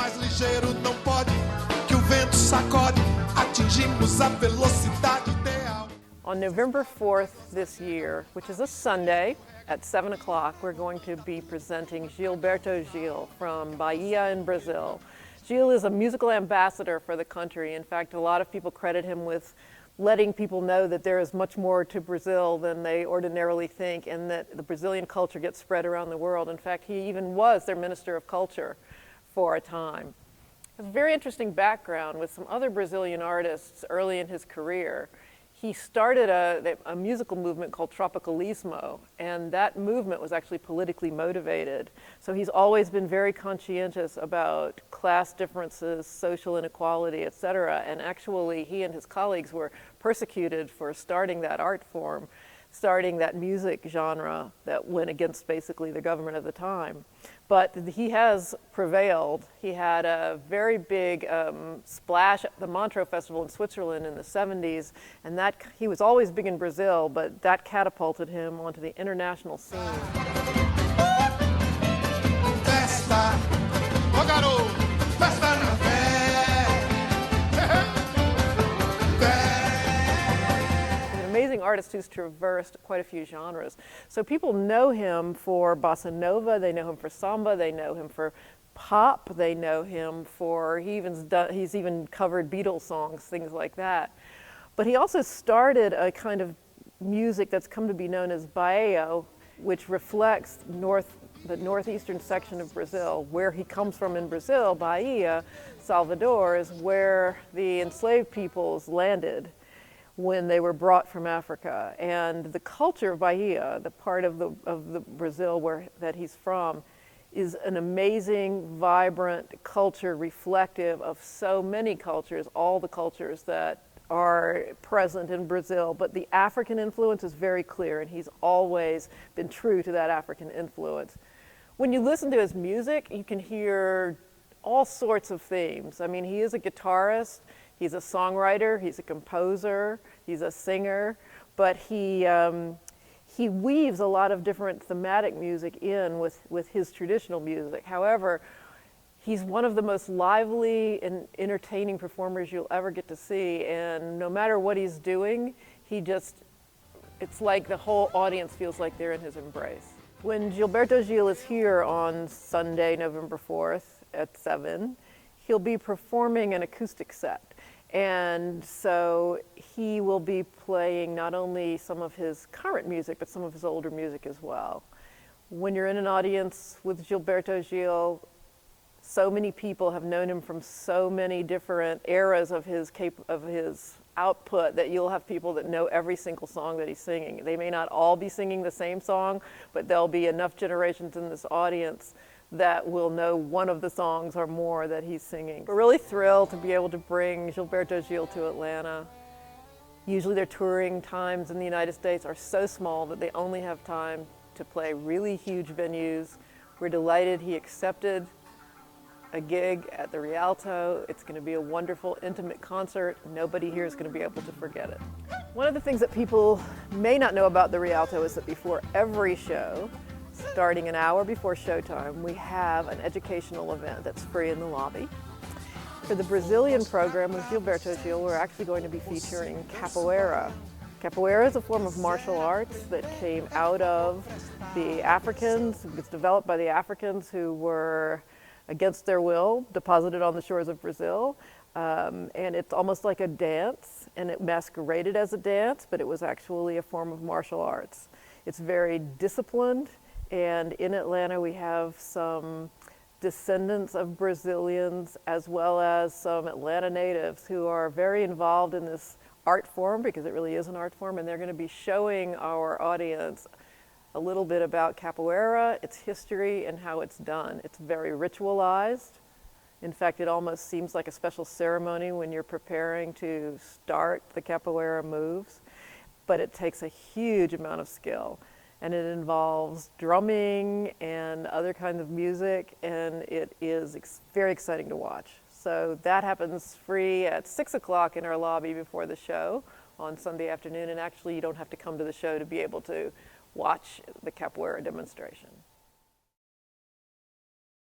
mais ligeiro não pode, que o vento sacode, atingimos a velocidade ideal. On November 4th this year, which is a Sunday at 7 o'clock, we're going to be presenting Gilberto Gil from Bahia in Brazil. Gil is a musical ambassador for the country. In fact, a lot of people credit him with letting people know that there is much more to Brazil than they ordinarily think, and that the Brazilian culture gets spread around the world. In fact, he even was their Minister of Culture for a time. He has a very interesting background with some other Brazilian artists early in his career. He started a musical movement called Tropicalismo, and that movement was actually politically motivated. So he's always been very conscientious about class differences, social inequality, etc. And actually, he and his colleagues were persecuted for starting that art form, starting that music genre that went against basically the government of the time. But he has prevailed. He had a very big splash at the Montreux Festival in Switzerland in the 70s, and that he was always big in Brazil, but that catapulted him onto the international scene. Festa, oh garoto, festa na fé. Amazing artist who's traversed quite a few genres. So people know him for bossa nova, they know him for samba, they know him for pop, they know him for, he's even covered Beatles songs, things like that. But he also started a kind of music that's come to be known as baio, which reflects the northeastern section of Brazil. Where he comes from in Brazil, Bahia, Salvador, is where the enslaved peoples landed when they were brought from Africa. And the culture of Bahia, the part of the Brazil that he's from, is an amazing, vibrant culture reflective of so many cultures, all the cultures that are present in Brazil. But the African influence is very clear, and he's always been true to that African influence. When you listen to his music, you can hear all sorts of themes. I mean, he is a guitarist, he's a songwriter, he's a composer, he's a singer, but he weaves a lot of different thematic music in with his traditional music. However, he's one of the most lively and entertaining performers you'll ever get to see, and no matter what he's doing, it's like the whole audience feels like they're in his embrace. When Gilberto Gil is here on Sunday, November 4th at 7, he'll be performing an acoustic set. And so he will be playing not only some of his current music, but some of his older music as well. When you're in an audience with Gilberto Gil, so many people have known him from so many different eras of his output that you'll have people that know every single song that he's singing. They may not all be singing the same song, but there'll be enough generations in this audience that will know one of the songs or more that he's singing. We're really thrilled to be able to bring Gilberto Gil to Atlanta. Usually their touring times in the United States are so small that they only have time to play really huge venues. We're delighted he accepted a gig at the Rialto. It's going to be a wonderful, intimate concert. Nobody here is going to be able to forget it. One of the things that people may not know about the Rialto is that before every show, starting an hour before showtime, we have an educational event that's free in the lobby. For the Brazilian program with Gilberto Gil, we're actually going to be featuring capoeira. Capoeira is a form of martial arts that came out of the Africans. It was developed by the Africans who were, against their will, deposited on the shores of Brazil. And it's almost like a dance, and it masqueraded as a dance, but it was actually a form of martial arts. It's very disciplined. And in Atlanta, we have some descendants of Brazilians as well as some Atlanta natives who are very involved in this art form, because it really is an art form, and they're going to be showing our audience a little bit about capoeira, its history, and how it's done. It's very ritualized. In fact, it almost seems like a special ceremony when you're preparing to start the capoeira moves, but it takes a huge amount of skill. And it involves drumming and other kinds of music, and it is very exciting to watch. So that happens free at 6 o'clock in our lobby before the show on Sunday afternoon, and actually you don't have to come to the show to be able to watch the capoeira demonstration.